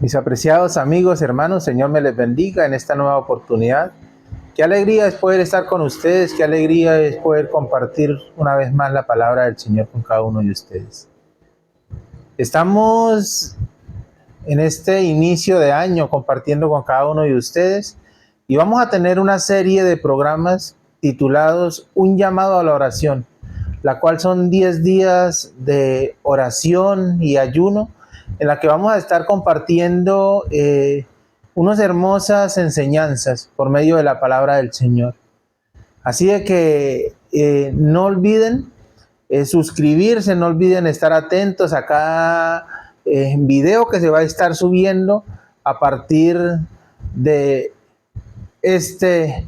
Mis apreciados amigos, hermanos, Señor me les bendiga en esta nueva oportunidad. Qué alegría es poder estar con ustedes, qué alegría es poder compartir una vez más la palabra del Señor con cada uno de ustedes. Estamos en este inicio de año compartiendo con cada uno de ustedes y vamos a tener una serie de programas titulados Un llamado a la oración, la cual son 10 días de oración y ayuno en la que vamos a estar compartiendo unas hermosas enseñanzas por medio de la palabra del Señor. Así de que no olviden suscribirse, no olviden estar atentos a cada video que se va a estar subiendo a partir de este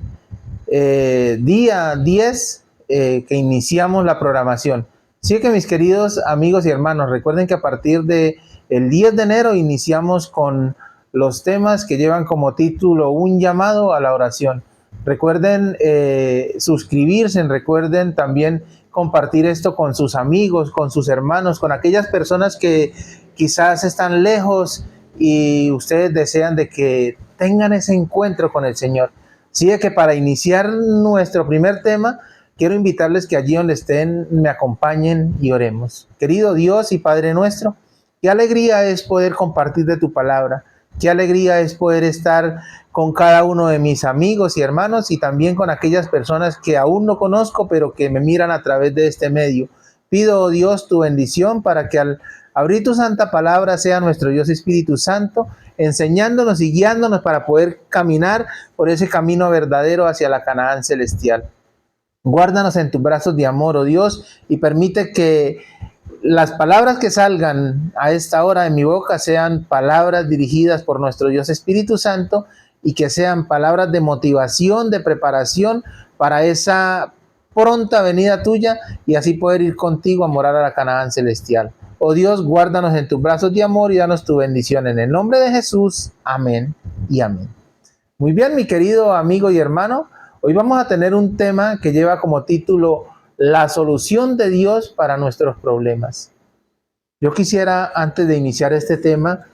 día 10 que iniciamos la programación. Así que mis queridos amigos y hermanos, recuerden que a partir de el 10 de enero iniciamos con los temas que llevan como título Un llamado a la oración. Recuerden suscribirse, recuerden también compartir esto con sus amigos, con sus hermanos, con aquellas personas que quizás están lejos y ustedes desean de que tengan ese encuentro con el Señor. Así que para iniciar nuestro primer tema, quiero invitarles que allí donde estén me acompañen y oremos. Querido Dios y Padre nuestro, qué alegría es poder compartir de tu palabra. Qué alegría es poder estar con cada uno de mis amigos y hermanos y también con aquellas personas que aún no conozco, pero que me miran a través de este medio. Pido, oh Dios, tu bendición para que al abrir tu santa palabra sea nuestro Dios Espíritu Santo enseñándonos y guiándonos para poder caminar por ese camino verdadero hacia la Canaán celestial. Guárdanos en tus brazos de amor, oh Dios, y permite que las palabras que salgan a esta hora de mi boca sean palabras dirigidas por nuestro Dios Espíritu Santo y que sean palabras de motivación, de preparación para esa pronta venida tuya y así poder ir contigo a morar a la Canaán celestial. Oh Dios, guárdanos en tus brazos de amor y danos tu bendición en el nombre de Jesús. Amén y amén. Muy bien, mi querido amigo y hermano, hoy vamos a tener un tema que lleva como título La solución de Dios para nuestros problemas. Yo quisiera, antes de iniciar este tema,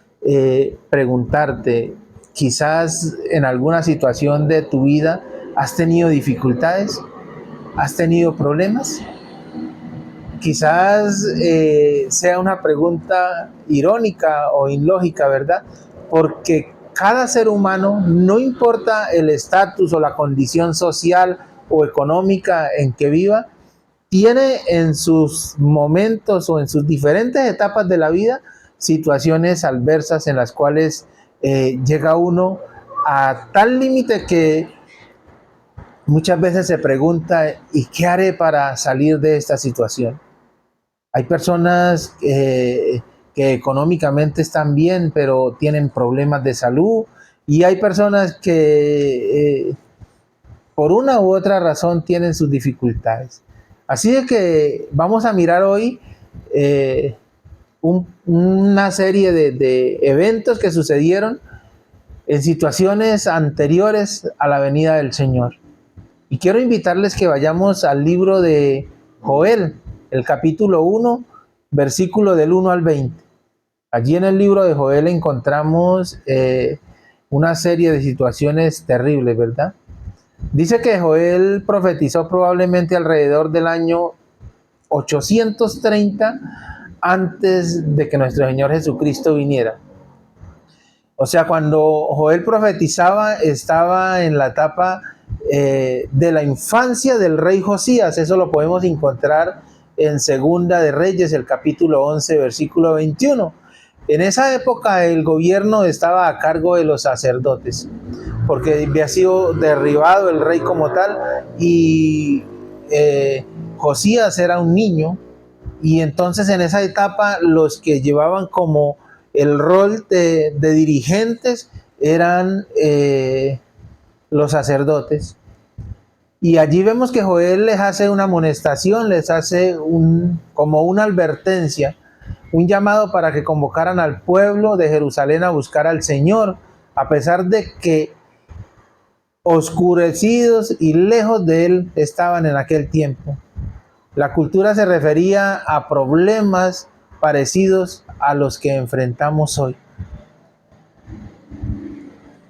preguntarte, quizás en alguna situación de tu vida has tenido dificultades, has tenido problemas. Quizás sea una pregunta irónica o ilógica, ¿verdad? Porque cada ser humano, no importa el estatus o la condición social o económica en que viva, tiene en sus momentos o en sus diferentes etapas de la vida situaciones adversas en las cuales llega uno a tal límite que muchas veces se pregunta, ¿y qué haré para salir de esta situación? Hay personas que económicamente están bien, pero tienen problemas de salud. Y hay personas que por una u otra razón tienen sus dificultades. Así de que vamos a mirar hoy una serie de eventos que sucedieron en situaciones anteriores a la venida del Señor. Y quiero invitarles que vayamos al libro de Joel, el capítulo 1, versículo del 1 al 20. Allí en el libro de Joel encontramos una serie de situaciones terribles, ¿verdad? Dice que Joel profetizó probablemente alrededor del año 830 antes de que nuestro Señor Jesucristo viniera. O sea, cuando Joel profetizaba, estaba en la etapa de la infancia del rey Josías. Eso lo podemos encontrar en Segunda de Reyes, el capítulo 11, versículo 21. En esa época el gobierno estaba a cargo de los sacerdotes, porque había sido derribado el rey como tal y Josías era un niño, y entonces en esa etapa los que llevaban como el rol de dirigentes eran los sacerdotes. Y allí vemos que Joel les hace una amonestación, les hace como una advertencia, un llamado para que convocaran al pueblo de Jerusalén a buscar al Señor, a pesar de que oscurecidos y lejos de Él estaban en aquel tiempo. La cultura se refería a problemas parecidos a los que enfrentamos hoy.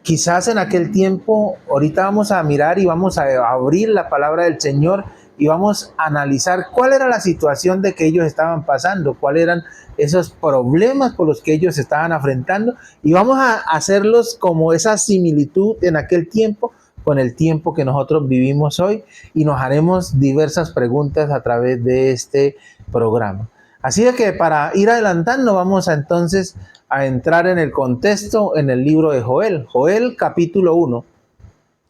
Quizás en aquel tiempo, ahorita vamos a mirar y vamos a abrir la palabra del Señor y vamos a analizar cuál era la situación de que ellos estaban pasando, cuáles eran esos problemas por los que ellos estaban afrontando, y vamos a hacerlos como esa similitud en aquel tiempo con el tiempo que nosotros vivimos hoy, y nos haremos diversas preguntas a través de este programa. Así de que para ir adelantando vamos a entonces a entrar en el contexto en el libro de Joel. Joel capítulo 1.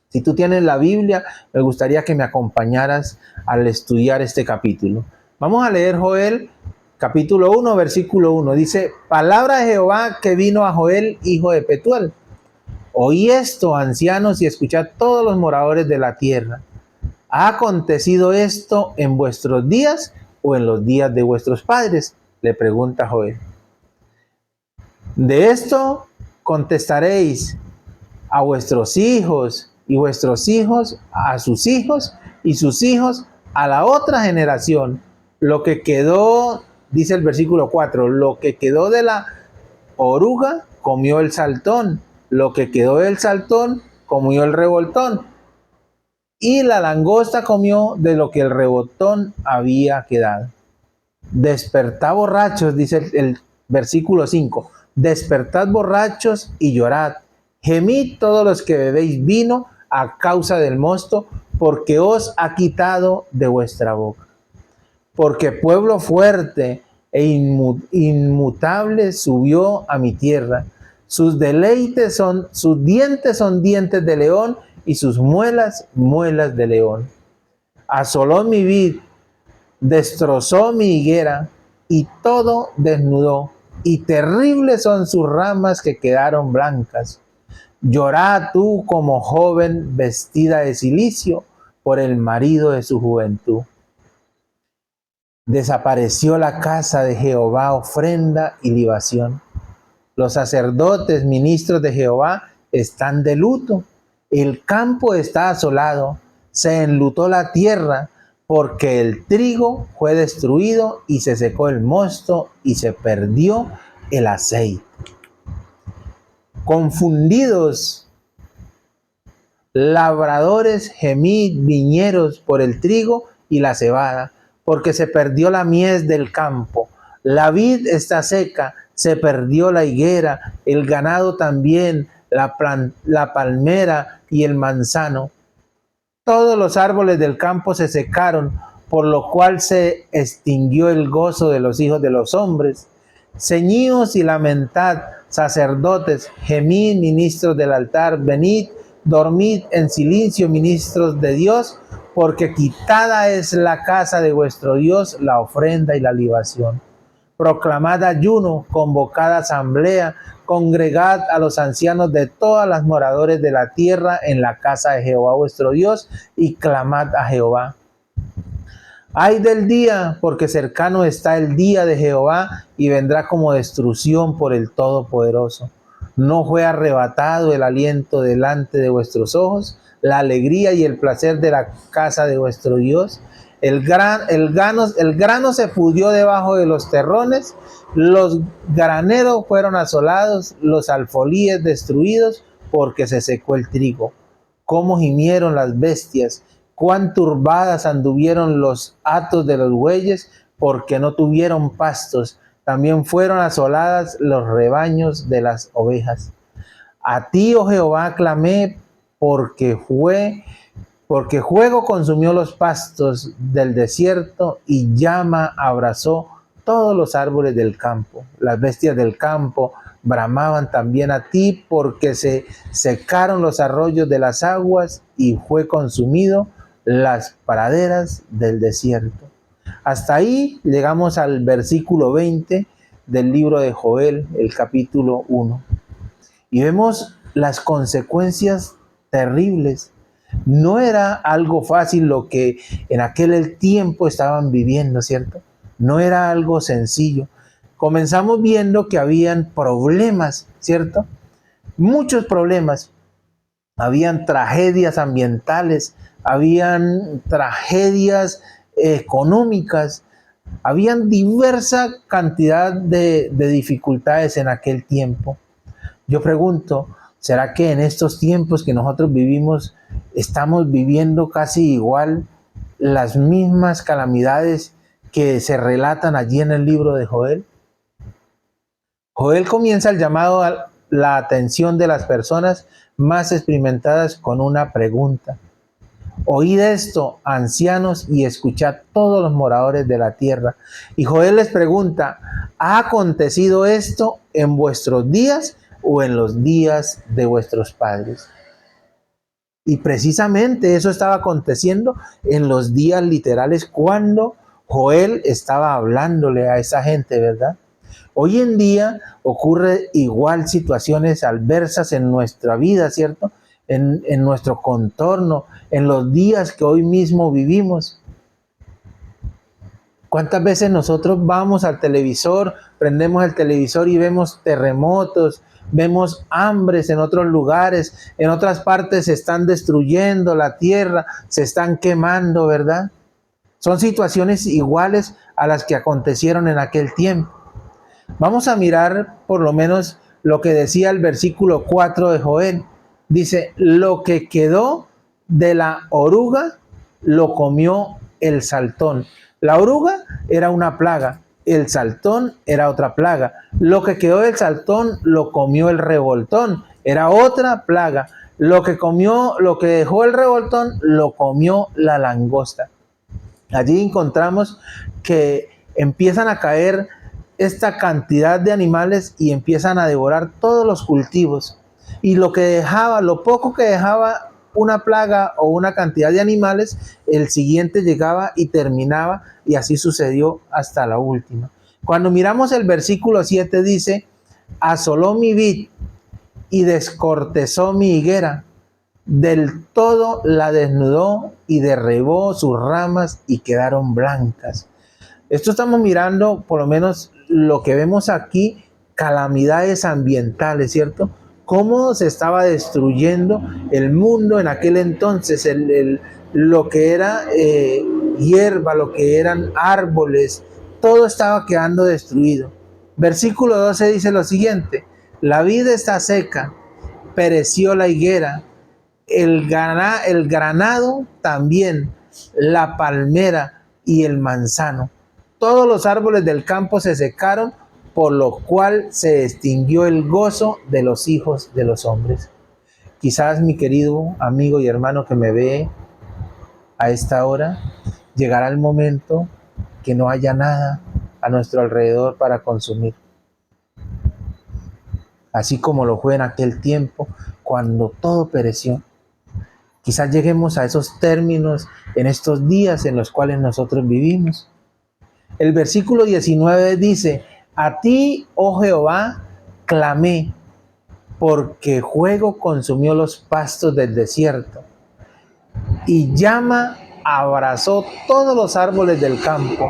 Si tú tienes la Biblia, me gustaría que me acompañaras al estudiar este capítulo. Vamos a leer Joel capítulo 1, versículo 1. Dice: palabra de Jehová que vino a Joel, hijo de Petuel. Oí esto, ancianos, y escuchad todos los moradores de la tierra. ¿Ha acontecido esto en vuestros días o en los días de vuestros padres? Le pregunta Joel. De esto contestaréis a vuestros hijos, y vuestros hijos a sus hijos, y sus hijos a la otra generación. Lo que quedó, dice el versículo 4, lo que quedó de la oruga comió el saltón, lo que quedó del saltón comió el revoltón, y la langosta comió de lo que el revoltón había quedado. Despertad borrachos, dice el versículo 5, despertad borrachos y llorad, gemid todos los que bebéis vino a causa del mosto, porque os ha quitado de vuestra boca. Porque pueblo fuerte e inmutable subió a mi tierra. Sus dientes son dientes de león, y sus muelas, muelas de león. Asoló mi vid, destrozó mi higuera, y todo desnudó, y terribles son sus ramas que quedaron blancas. Llorá tú como joven vestida de cilicio por el marido de su juventud. Desapareció la casa de Jehová, ofrenda y libación. Los sacerdotes, ministros de Jehová, están de luto. El campo está asolado. Se enlutó la tierra, porque el trigo fue destruido y se secó el mosto y se perdió el aceite. Confundidos labradores, gemid viñeros por el trigo y la cebada, porque se perdió la mies del campo. La vid está seca, se perdió la higuera, el ganado también, la palmera y el manzano. Todos los árboles del campo se secaron, por lo cual se extinguió el gozo de los hijos de los hombres. Ceñíos y lamentad, sacerdotes, gemid, ministros del altar, venid, dormid en silencio, ministros de Dios, porque quitada es la casa de vuestro Dios, la ofrenda y la libación. Proclamad ayuno, convocad asamblea, congregad a los ancianos de todas las moradores de la tierra en la casa de Jehová vuestro Dios, y clamad a Jehová. Ay del día, porque cercano está el día de Jehová, y vendrá como destrucción por el Todopoderoso. No fue arrebatado el aliento delante de vuestros ojos, la alegría y el placer de la casa de vuestro Dios. El grano se pudrió debajo de los terrones, los graneros fueron asolados, los alfolíes destruidos, porque se secó el trigo. Cómo gimieron las bestias, cuán turbadas anduvieron los hatos de los bueyes, porque no tuvieron pastos. También fueron asoladas los rebaños de las ovejas. A ti, oh Jehová, clamé, porque fuego consumió los pastos del desierto, y llama abrazó todos los árboles del campo. Las bestias del campo bramaban también a ti, porque se secaron los arroyos de las aguas, y fue consumido las praderas del desierto. Hasta ahí llegamos al versículo 20 del libro de Joel, el capítulo 1. Y vemos las consecuencias terribles. No era algo fácil lo que en aquel tiempo estaban viviendo, ¿cierto? No era algo sencillo. Comenzamos viendo que habían problemas, ¿cierto? Muchos problemas. Habían tragedias ambientales, habían tragedias económicas, habían diversa cantidad de dificultades en aquel tiempo. Yo pregunto, ¿Será que en estos tiempos que nosotros vivimos estamos viviendo casi igual las mismas calamidades que se relatan allí en el libro de Joel? Joel comienza el llamado a la atención de las personas más experimentadas con una pregunta. Oíd esto, ancianos, y escuchad todos los moradores de la tierra. Y Joel les pregunta, ¿ha acontecido esto en vuestros días o en los días de vuestros padres? Y precisamente eso estaba aconteciendo en los días literales cuando Joel estaba hablándole a esa gente, ¿verdad? Hoy en día ocurre igual situaciones adversas en nuestra vida, ¿cierto? En nuestro contorno, en los días que hoy mismo vivimos. ¿Cuántas veces nosotros vamos al televisor, prendemos el televisor y vemos terremotos, vemos hambres en otros lugares, en otras partes se están destruyendo la tierra, se están quemando, ¿verdad? Son situaciones iguales a las que acontecieron en aquel tiempo. Vamos a mirar por lo menos lo que decía el versículo 4 de Joel. Dice, lo que quedó de la oruga lo comió el saltón. La oruga era una plaga, el saltón era otra plaga. Lo que quedó del saltón lo comió el revoltón, era otra plaga. Lo que dejó el revoltón lo comió la langosta. Allí encontramos que empiezan a caer esta cantidad de animales y empiezan a devorar todos los cultivos. Y lo poco que dejaba una plaga o una cantidad de animales, el siguiente llegaba y terminaba, y así sucedió hasta la última. Cuando miramos el versículo 7 dice, asoló mi vid y descortezó mi higuera, del todo la desnudó y derribó sus ramas y quedaron blancas. Esto estamos mirando, por lo menos lo que vemos aquí, calamidades ambientales, ¿cierto? Cómo se estaba destruyendo el mundo en aquel entonces, lo que era hierba, lo que eran árboles, todo estaba quedando destruido. Versículo 12 dice lo siguiente, la vid está seca, pereció la higuera, el granado también, la palmera y el manzano. Todos los árboles del campo se secaron, por lo cual se extinguió el gozo de los hijos de los hombres. Quizás, mi querido amigo y hermano que me ve a esta hora, llegará el momento que no haya nada a nuestro alrededor para consumir. Así como lo fue en aquel tiempo, cuando todo pereció. Quizás lleguemos a esos términos en estos días en los cuales nosotros vivimos. El versículo 19 dice, a ti, oh Jehová, clamé, porque fuego consumió los pastos del desierto, y llama abrazó todos los árboles del campo.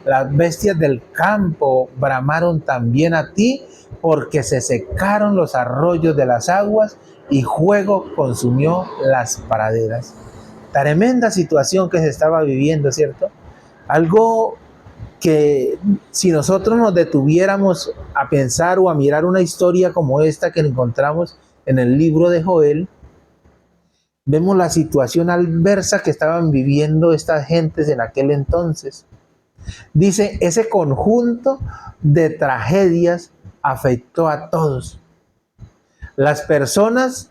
Las bestias del campo bramaron también a ti, porque se secaron los arroyos de las aguas, y fuego consumió las praderas. Tremenda situación que se estaba viviendo, ¿cierto? Algo que si nosotros nos detuviéramos a pensar o a mirar una historia como esta que encontramos en el libro de Joel, vemos la situación adversa que estaban viviendo estas gentes en aquel entonces. Dice, ese conjunto de tragedias afectó a todos. Las personas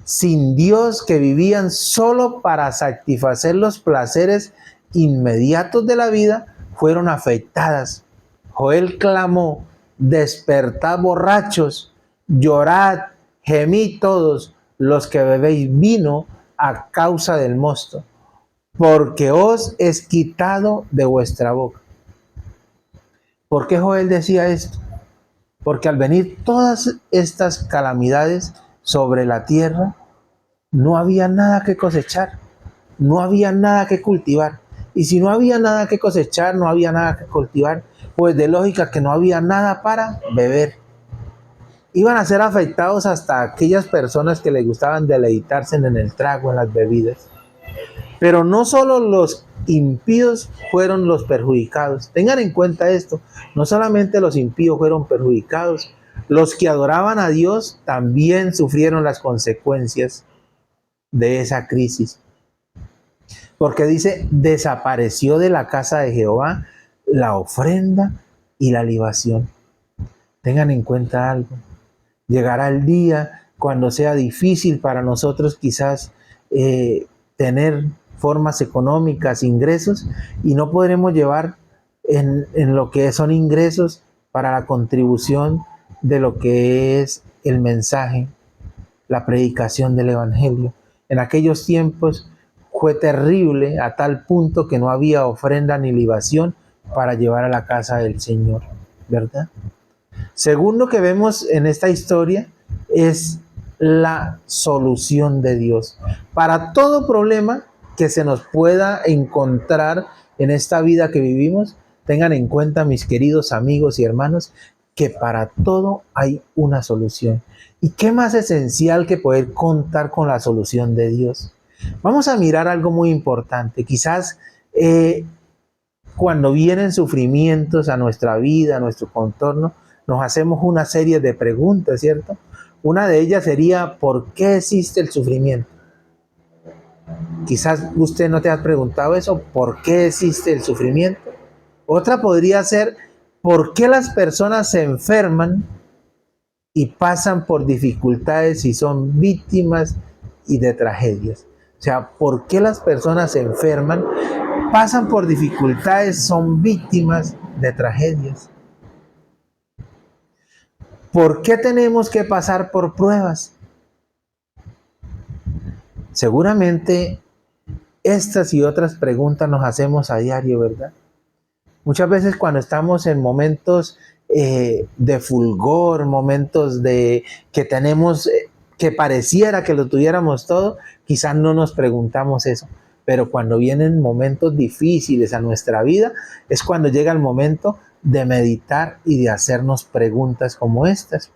sin Dios que vivían solo para satisfacer los placeres inmediatos de la vida fueron afectadas. Joel clamó, despertad borrachos, llorad, gemid todos los que bebéis vino a causa del mosto, porque os es quitado de vuestra boca. ¿Por qué Joel decía esto? Porque al venir todas estas calamidades sobre la tierra, no había nada que cosechar, no había nada que cultivar. Y si no había nada que cosechar, no había nada que cultivar, pues de lógica que no había nada para beber. Iban a ser afectados hasta aquellas personas que les gustaban deleitarse en el trago, en las bebidas. Pero no solo los impíos fueron los perjudicados. Tengan en cuenta esto, no solamente los impíos fueron perjudicados, Los que adoraban a Dios también sufrieron las consecuencias de esa crisis. Porque dice, desapareció de la casa de Jehová la ofrenda y la libación. Tengan en cuenta algo. Llegará el día cuando sea difícil para nosotros quizás tener formas económicas, ingresos, y no podremos llevar en lo que son ingresos para la contribución de lo que es el mensaje, la predicación del evangelio. En aquellos tiempos fue terrible a tal punto que no había ofrenda ni libación para llevar a la casa del Señor, ¿verdad? Según lo que vemos en esta historia, es la solución de Dios para todo problema que se nos pueda encontrar en esta vida que vivimos. Tengan en cuenta, mis queridos amigos y hermanos, que para todo hay una solución. ¿Y qué más esencial que poder contar con la solución de Dios? Vamos a mirar algo muy importante. Quizás cuando vienen sufrimientos a nuestra vida, a nuestro contorno, nos hacemos una serie de preguntas, ¿cierto? Una de ellas sería, ¿por qué existe el sufrimiento? Quizás usted no te ha preguntado eso, ¿por qué existe el sufrimiento? Otra podría ser, ¿por qué las personas se enferman y pasan por dificultades y son víctimas y de tragedias? O sea, ¿por qué las personas se enferman, pasan por dificultades, son víctimas de tragedias? ¿Por qué tenemos que pasar por pruebas? Seguramente estas y otras preguntas nos hacemos a diario, ¿verdad? Muchas veces cuando estamos en momentos de fulgor, momentos de que tenemos, que pareciera que lo tuviéramos todo, quizás no nos preguntamos eso. Pero cuando vienen momentos difíciles a nuestra vida, es cuando llega el momento de meditar y de hacernos preguntas como estas.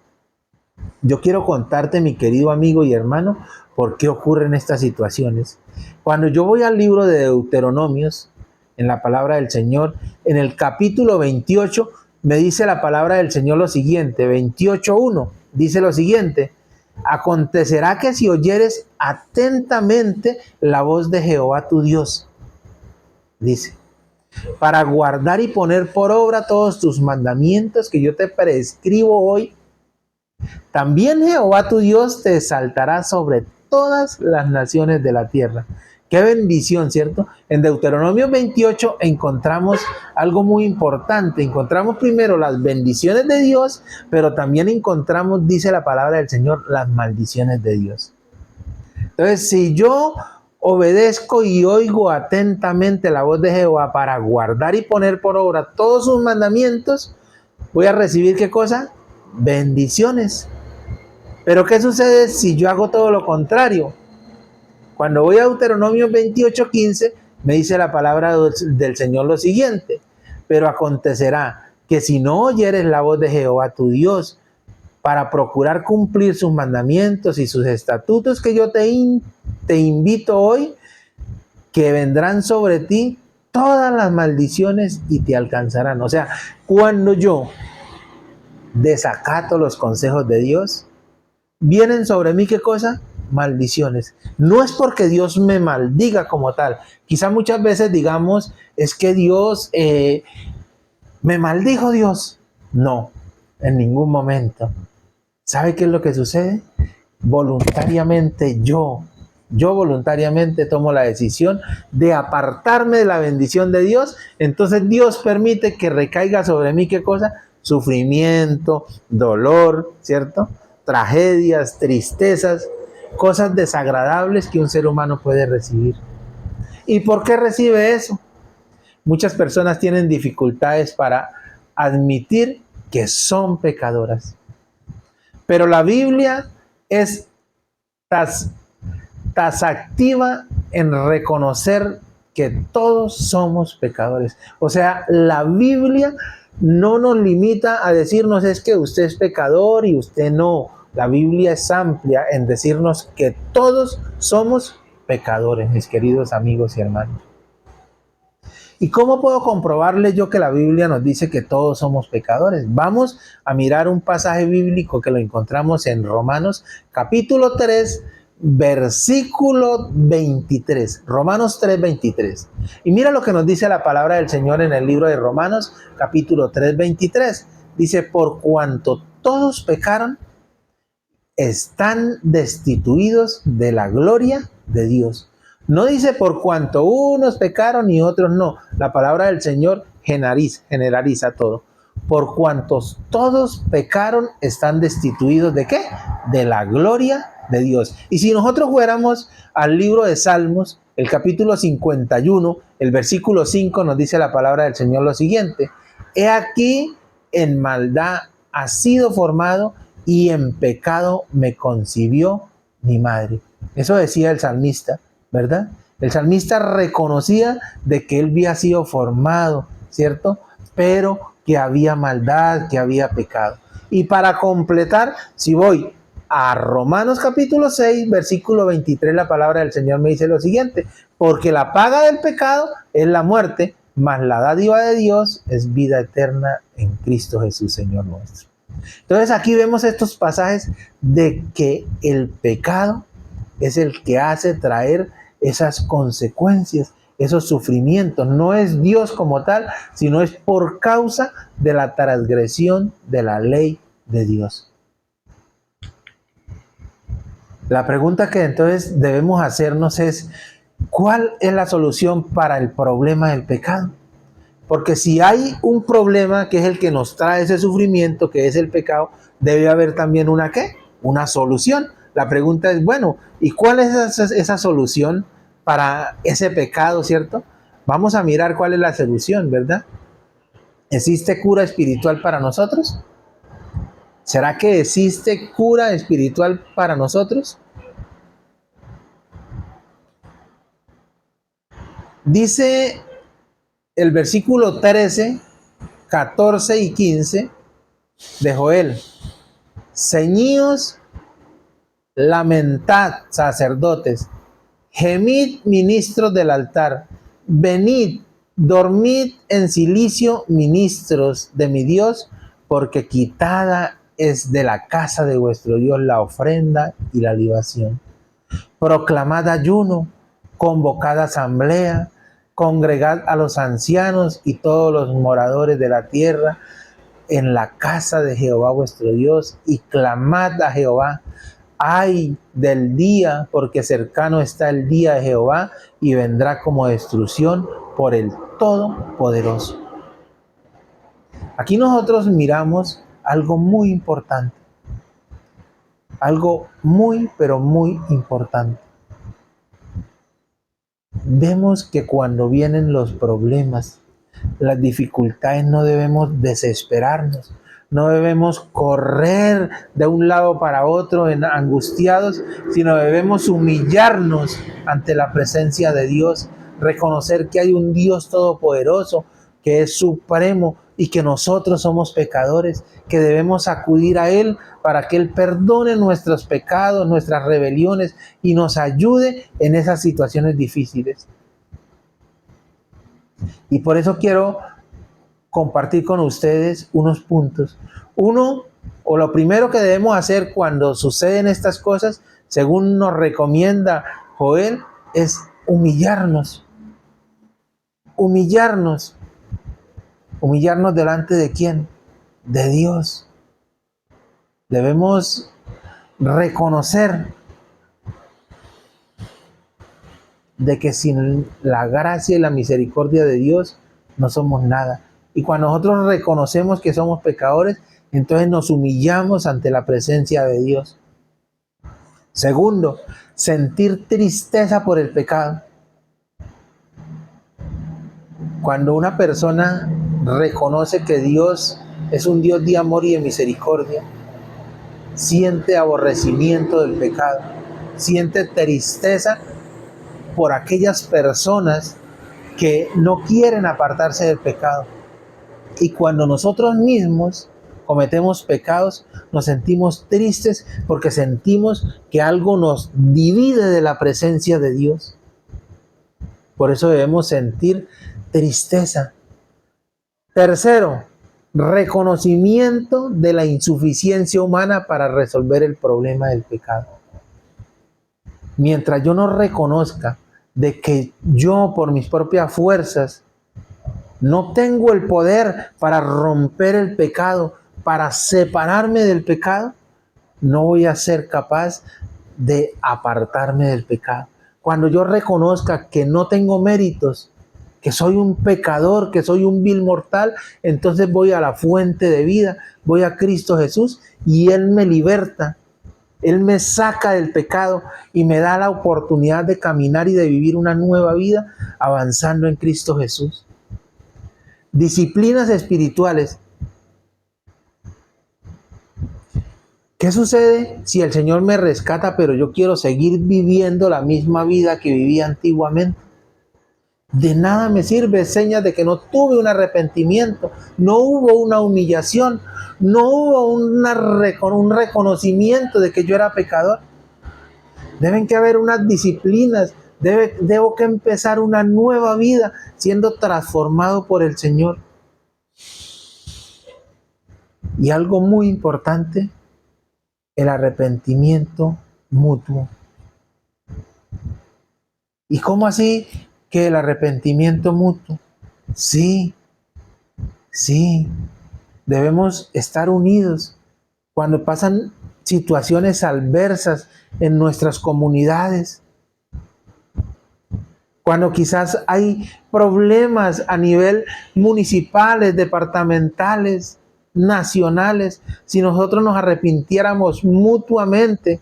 Yo quiero contarte, mi querido amigo y hermano, por qué ocurren estas situaciones. Cuando yo voy al libro de Deuteronomios, en la palabra del Señor, en el capítulo 28, me dice la palabra del Señor lo siguiente, 28:1, dice lo siguiente: acontecerá que si oyeres atentamente la voz de Jehová tu Dios, dice, para guardar y poner por obra todos tus mandamientos que yo te prescribo hoy, también Jehová tu Dios te exaltará sobre todas las naciones de la tierra. Qué bendición, ¿cierto? En Deuteronomio 28 encontramos algo muy importante. Encontramos primero las bendiciones de Dios, pero también encontramos, dice la palabra del Señor, las maldiciones de Dios. Entonces, si yo obedezco y oigo atentamente la voz de Jehová para guardar y poner por obra todos sus mandamientos, voy a recibir, ¿qué cosa? Bendiciones. Pero ¿qué sucede si yo hago todo lo contrario? Cuando voy a Deuteronomio 28:15, me dice la palabra del Señor lo siguiente: pero acontecerá que si no oyeres la voz de Jehová tu Dios para procurar cumplir sus mandamientos y sus estatutos que yo te invito hoy, que vendrán sobre ti todas las maldiciones y te alcanzarán. O sea, cuando yo desacato los consejos de Dios, vienen sobre mí, ¿qué cosa? Maldiciones. No es porque Dios me maldiga como tal. Quizá muchas veces digamos, es que Dios me maldijo Dios. No, en ningún momento. ¿Sabe qué es lo que sucede? Voluntariamente yo voluntariamente tomo la decisión de apartarme de la bendición de Dios. Entonces Dios permite que recaiga sobre mí, ¿qué cosa? Sufrimiento, dolor, ¿cierto? Tragedias, tristezas, cosas desagradables que un ser humano puede recibir. ¿Y por qué recibe eso? Muchas personas tienen dificultades para admitir que son pecadoras. Pero la Biblia es taxativa en reconocer que todos somos pecadores. O sea, la Biblia no nos limita a decirnos es que usted es pecador y usted no. La Biblia es amplia en decirnos que todos somos pecadores, mis queridos amigos y hermanos. ¿Y cómo puedo comprobarle yo que la Biblia nos dice que todos somos pecadores? Vamos a mirar un pasaje bíblico que lo encontramos en Romanos capítulo 3, versículo 23. Romanos 3, 23. Y mira lo que nos dice la palabra del Señor en el libro de Romanos capítulo 3, 23. Dice, por cuanto todos pecaron, están destituidos de la gloria de Dios. No dice por cuanto unos pecaron y otros no. La palabra del Señor generaliza todo. Por cuantos todos pecaron, están destituidos ¿de qué? De la gloria de Dios. Y si nosotros fuéramos al libro de Salmos, el capítulo 51, el versículo 5, nos dice la palabra del Señor lo siguiente: he aquí, en maldad ha sido formado, y en pecado me concibió mi madre. Eso decía el salmista, ¿verdad? El salmista reconocía de que él había sido formado, ¿cierto? Pero que había maldad, que había pecado. Y para completar, si voy a Romanos capítulo 6, versículo 23, la palabra del Señor me dice lo siguiente: porque la paga del pecado es la muerte, mas la dádiva de Dios es vida eterna en Cristo Jesús, Señor nuestro. Entonces aquí vemos estos pasajes de que el pecado es el que hace traer esas consecuencias, esos sufrimientos. No es Dios como tal, sino es por causa de la transgresión de la ley de Dios. La pregunta que entonces debemos hacernos es, ¿cuál es la solución para el problema del pecado? Porque si hay un problema que es el que nos trae ese sufrimiento, que es el pecado, debe haber también una ¿qué? Una solución. La pregunta es, bueno, ¿y cuál es esa solución para ese pecado, cierto? Vamos a mirar cuál es la solución, ¿verdad? ¿Existe cura espiritual para nosotros? ¿Será que existe cura espiritual para nosotros? Dice el versículo 13, 14 y 15 de Joel: ceñíos, lamentad, sacerdotes, gemid, ministros del altar, venid, dormid en silicio, ministros de mi Dios, porque quitada es de la casa de vuestro Dios la ofrenda y la libación. Proclamad ayuno, convocad asamblea, congregad a los ancianos y todos los moradores de la tierra en la casa de Jehová vuestro Dios, y clamad a Jehová. Ay del día, porque cercano está el día de Jehová, y vendrá como destrucción por el Todopoderoso. Aquí nosotros miramos algo muy importante. Algo muy, pero muy importante. Vemos que cuando vienen los problemas, las dificultades, no debemos desesperarnos, no debemos correr de un lado para otro angustiados, sino debemos humillarnos ante la presencia de Dios, reconocer que hay un Dios todopoderoso, que es supremo, y que nosotros somos pecadores, que debemos acudir a Él para que Él perdone nuestros pecados, nuestras rebeliones, y nos ayude en esas situaciones difíciles. Y por eso quiero compartir con ustedes unos puntos. Uno, o lo primero que debemos hacer cuando suceden estas cosas, según nos recomienda Joel, es humillarnos. Humillarnos. ¿Humillarnos delante de quién? De Dios. Debemos reconocer de que sin la gracia y la misericordia de Dios no somos nada. Y cuando nosotros reconocemos que somos pecadores, entonces nos humillamos ante la presencia de Dios. Segundo, sentir tristeza por el pecado. Cuando una persona reconoce que Dios es un Dios de amor y de misericordia, siente aborrecimiento del pecado, siente tristeza por aquellas personas que no quieren apartarse del pecado. Y cuando nosotros mismos cometemos pecados, nos sentimos tristes porque sentimos que algo nos divide de la presencia de Dios. Por eso debemos sentir tristeza. Tercero, reconocimiento de la insuficiencia humana para resolver el problema del pecado. Mientras yo no reconozca de que yo por mis propias fuerzas no tengo el poder para romper el pecado, para separarme del pecado, no voy a ser capaz de apartarme del pecado. Cuando yo reconozca que no tengo méritos, que soy un pecador, que soy un vil mortal, entonces voy a la fuente de vida, voy a Cristo Jesús y Él me liberta. Él me saca del pecado y me da la oportunidad de caminar y de vivir una nueva vida avanzando en Cristo Jesús. Disciplinas espirituales. ¿Qué sucede si el Señor me rescata, pero yo quiero seguir viviendo la misma vida que vivía antiguamente? De nada me sirve, señas de que no tuve un arrepentimiento, no hubo una humillación, no hubo un reconocimiento de que yo era pecador. Deben que haber unas disciplinas, debo que empezar una nueva vida siendo transformado por el Señor. Y algo muy importante, el arrepentimiento mutuo. ¿Y cómo así que el arrepentimiento mutuo? Sí, debemos estar unidos. Cuando pasan situaciones adversas en nuestras comunidades, cuando quizás hay problemas a nivel municipales, departamentales, nacionales, si nosotros nos arrepintiéramos mutuamente,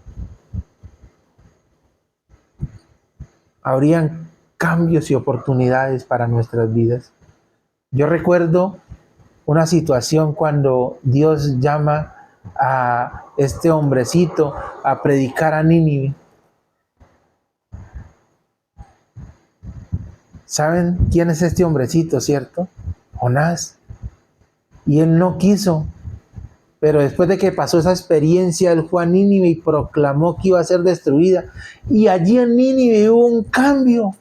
habrían cambios y oportunidades para nuestras vidas. Yo recuerdo una situación cuando Dios llama a este hombrecito a predicar a Nínive. ¿Saben quién es este hombrecito, cierto? Jonás. Y él no quiso. Pero después de que pasó esa experiencia, él fue a Nínive y proclamó que iba a ser destruida. Y allí en Nínive hubo un cambio.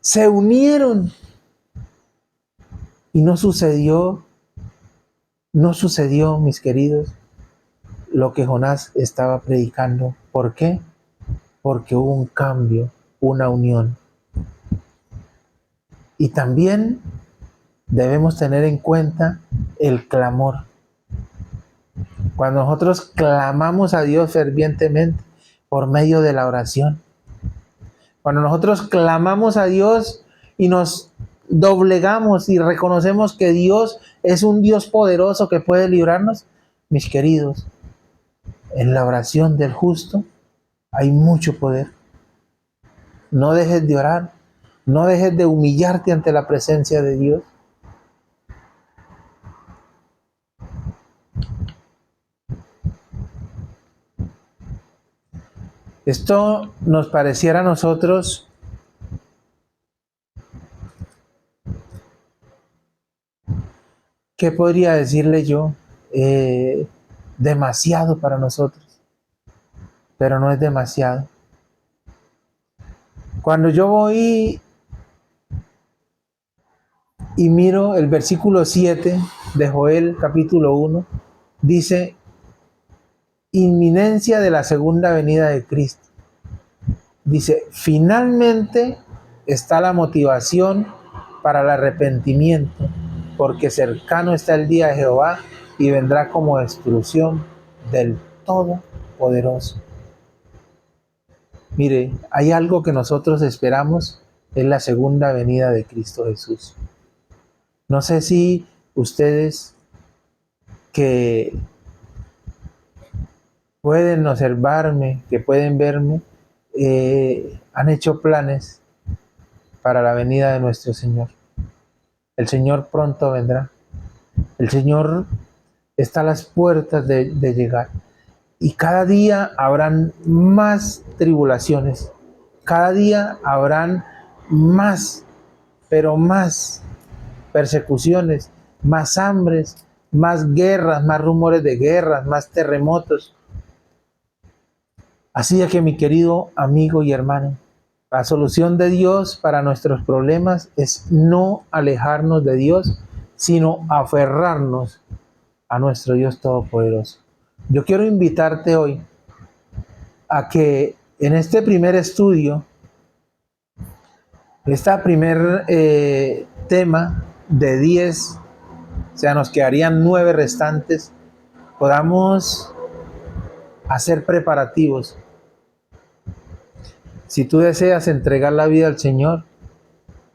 Se unieron. Y no sucedió, mis queridos, lo que Jonás estaba predicando. ¿Por qué? Porque hubo un cambio, una unión. Y también debemos tener en cuenta el clamor. Cuando nosotros clamamos a Dios fervientemente por medio de la oración, cuando nosotros clamamos a Dios y nos doblegamos y reconocemos que Dios es un Dios poderoso que puede librarnos, mis queridos, en la oración del justo hay mucho poder. No dejes de orar, no dejes de humillarte ante la presencia de Dios. Esto nos pareciera a nosotros ¿qué podría decirle yo? Demasiado para nosotros, pero no es demasiado. Cuando yo voy y miro el versículo 7 de Joel capítulo 1, dice, inminencia de la segunda venida de Cristo. Dice, finalmente está la motivación para el arrepentimiento, porque cercano está el día de Jehová y vendrá como destrucción del Todopoderoso. Mire, hay algo que nosotros esperamos, es la segunda venida de Cristo Jesús. No sé si ustedes que pueden observarme, que pueden verme, han hecho planes para la venida de nuestro Señor. El Señor pronto vendrá. El Señor está a las puertas de llegar. Y cada día habrán más tribulaciones. Cada día habrán más, pero más persecuciones, más hambres, más guerras, más rumores de guerras, más terremotos. Así es que mi querido amigo y hermano, La solución de Dios para nuestros problemas es no alejarnos de Dios, sino aferrarnos a nuestro Dios Todopoderoso. Yo quiero invitarte hoy a que en este primer estudio, este primer tema de 10, o sea, nos quedarían 9 restantes, podamos hacer preparativos. Si tú deseas entregar la vida al Señor,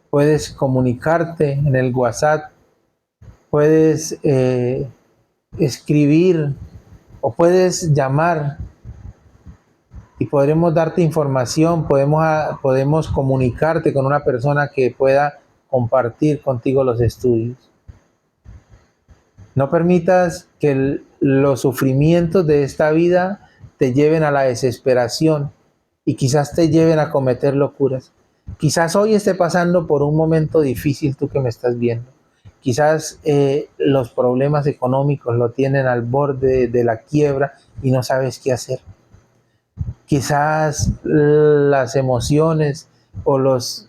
puedes comunicarte en el WhatsApp, puedes escribir o puedes llamar y podremos darte información, podemos comunicarte con una persona que pueda compartir contigo los estudios. No permitas que los sufrimientos de esta vida te lleven a la desesperación y quizás te lleven a cometer locuras. Quizás hoy esté pasando por un momento difícil tú que me estás viendo. Quizás los problemas económicos lo tienen al borde de la quiebra y no sabes qué hacer. Quizás las emociones o los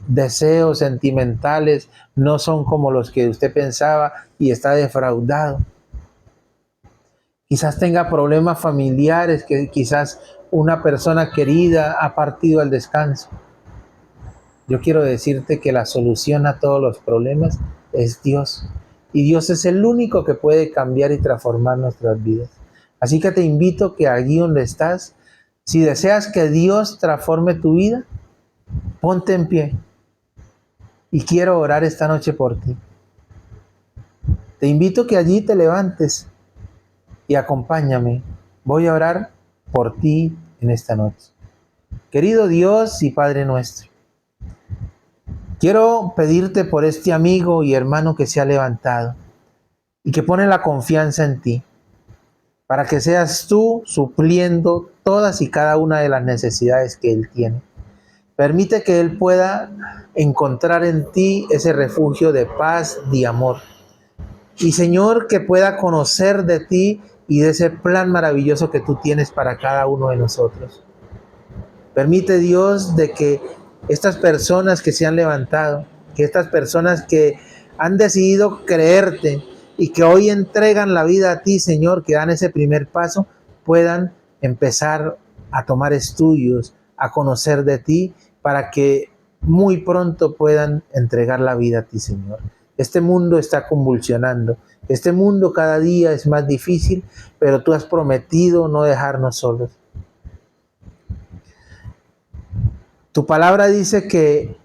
deseos sentimentales no son como los que usted pensaba y está defraudado. Quizás tenga problemas familiares, que quizás una persona querida ha partido al descanso. Yo quiero decirte que la solución a todos los problemas es Dios. Y Dios es el único que puede cambiar y transformar nuestras vidas. Así que te invito que allí donde estás, si deseas que Dios transforme tu vida, ponte en pie. Y quiero orar esta noche por ti. Te invito que allí te levantes y acompáñame. Voy a orar por ti en esta noche. Querido Dios y Padre nuestro, quiero pedirte por este amigo y hermano que se ha levantado y que pone la confianza en ti, para que seas tú supliendo todas y cada una de las necesidades que él tiene. Permite que él pueda encontrar en ti ese refugio de paz y amor. Y Señor, que pueda conocer de ti y de ese plan maravilloso que tú tienes para cada uno de nosotros. Permite, Dios, de que estas personas que se han levantado, que estas personas que han decidido creerte y que hoy entregan la vida a ti, Señor, que dan ese primer paso, puedan empezar a tomar estudios, a conocer de ti, para que muy pronto puedan entregar la vida a ti, Señor. Este mundo está convulsionando, este mundo cada día es más difícil, pero tú has prometido no dejarnos solos. Tu palabra dice que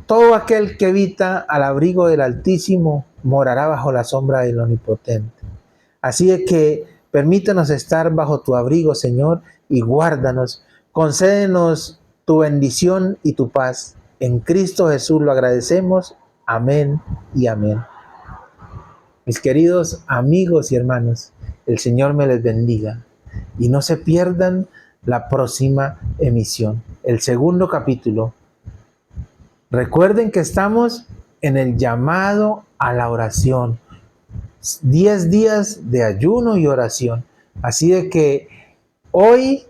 todo aquel que habita al abrigo del Altísimo morará bajo la sombra del Omnipotente. Así es que permítanos estar bajo tu abrigo, Señor, y guárdanos. Concédenos tu bendición y tu paz. En Cristo Jesús lo agradecemos. Amén y amén. Mis queridos amigos y hermanos, el Señor me les bendiga. Y no se pierdan la próxima emisión, el segundo capítulo. Recuerden que estamos en el llamado a la oración. 10 días de ayuno y oración. Así de que hoy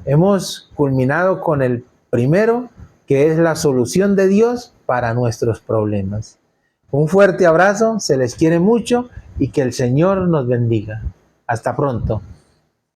hemos culminado con el primero, que es la solución de Dios para nuestros problemas. Un fuerte abrazo, se les quiere mucho y que el Señor nos bendiga. Hasta pronto.